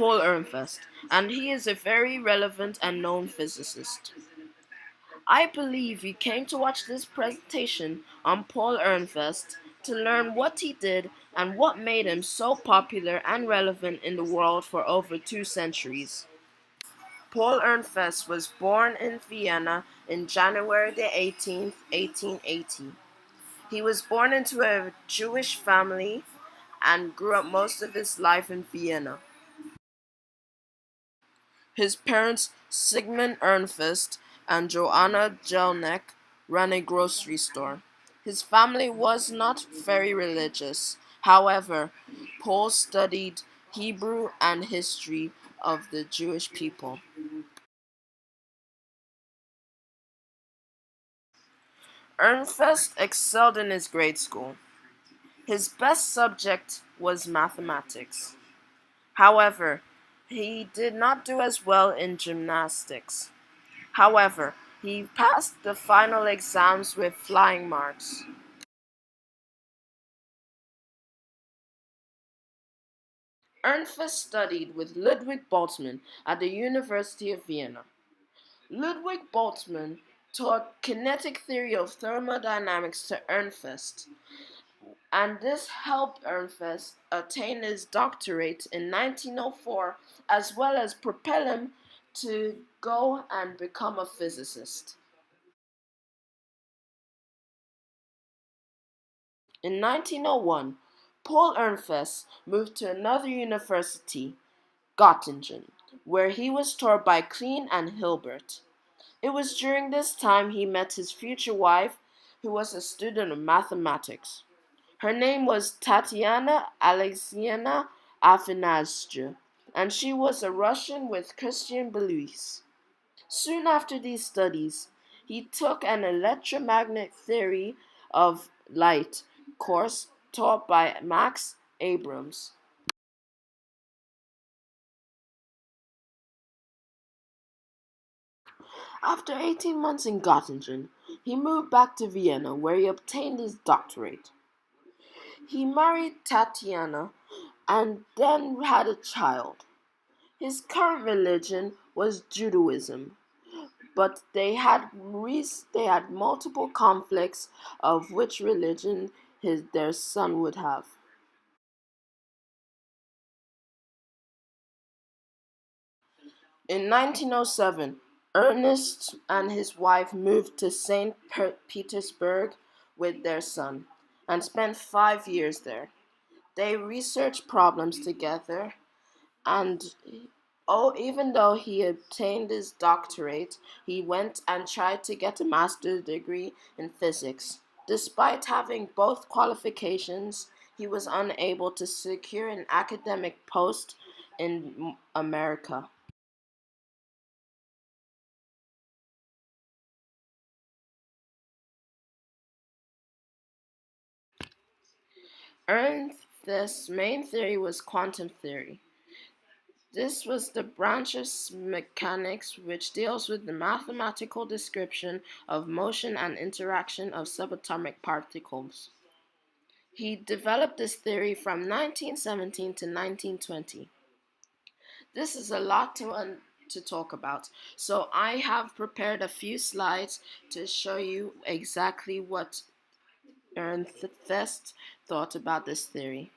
Paul Ehrenfest, and he is a very relevant and known physicist. I believe you came to watch this presentation on Paul Ehrenfest to learn what he did and what made him so popular and relevant in the world for over 2 centuries. Paul Ehrenfest was born in Vienna in January the 18th, 1880. He was born into a Jewish family and grew up most of his life in Vienna. His parents, Sigmund Ernst and Joanna Jelnek, ran a grocery store. His family was not very religious. However, Paul studied Hebrew and history of the Jewish people. Ernst excelled in his grade school. His best subject was mathematics. However, he did not do as well in gymnastics. However, he passed the final exams with flying marks. Ernst studied with Ludwig Boltzmann at the University of Vienna. Ludwig Boltzmann taught kinetic theory of thermodynamics to Ernst, and this helped Ernst attain his doctorate in 1904, as well as propel him to go and become a physicist. In 1901, Paul Ehrenfest moved to another university, Göttingen, where he was taught by Klein and Hilbert. It was during this time he met his future wife, who was a student of mathematics. Her name was Tatiana Alexeyevna Afanasyev, and she was a Russian with Christian beliefs. Soon after these studies, he took an electromagnetic theory of light course taught by Max Abrams. After 18 months in Göttingen, he moved back to Vienna where he obtained his doctorate. He married Tatiana and then had a child. His current religion was Judaism, but they had multiple conflicts of which religion their son would have. In 1907, Ernest and his wife moved to St. Petersburg with their son and spent 5 years there. They researched problems together, and even though he obtained his doctorate, he went and tried to get a master's degree in physics. Despite having both qualifications, he was unable to secure an academic post in America. Ernst's main theory was quantum theory. This was the branch of mechanics which deals with the mathematical description of motion and interaction of subatomic particles. He developed this theory from 1917 to 1920. This is a lot to talk about, so I have prepared a few slides to show you exactly what Ernst thought about this theory.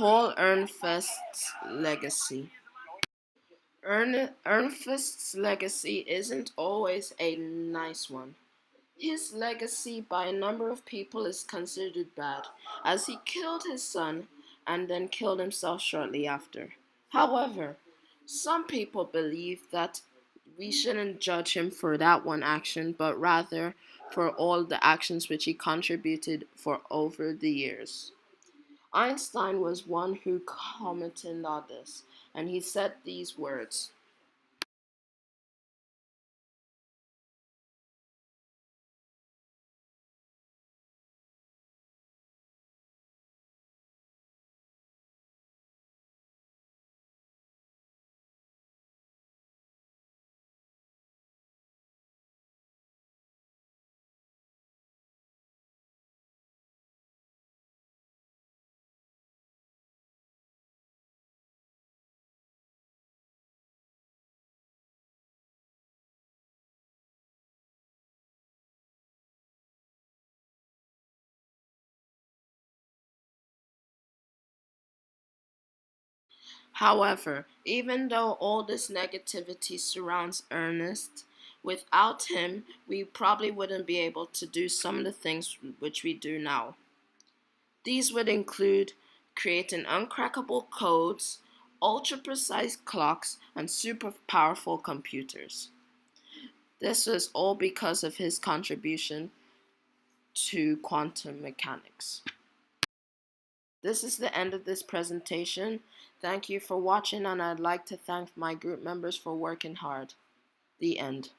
Paul Ehrenfest's legacy. Ehrenfest's legacy isn't always a nice one. His legacy by a number of people is considered bad, as he killed his son and then killed himself shortly after. However, some people believe that we shouldn't judge him for that one action, but rather for all the actions which he contributed for over the years. Einstein was one who commented on this, and he said these words. However, even though all this negativity surrounds Ernest, without him, we probably wouldn't be able to do some of the things which we do now. These would include creating uncrackable codes, ultra precise clocks, and super powerful computers. This was all because of his contribution to quantum mechanics. This is the end of this presentation. Thank you for watching, and I'd like to thank my group members for working hard. The end.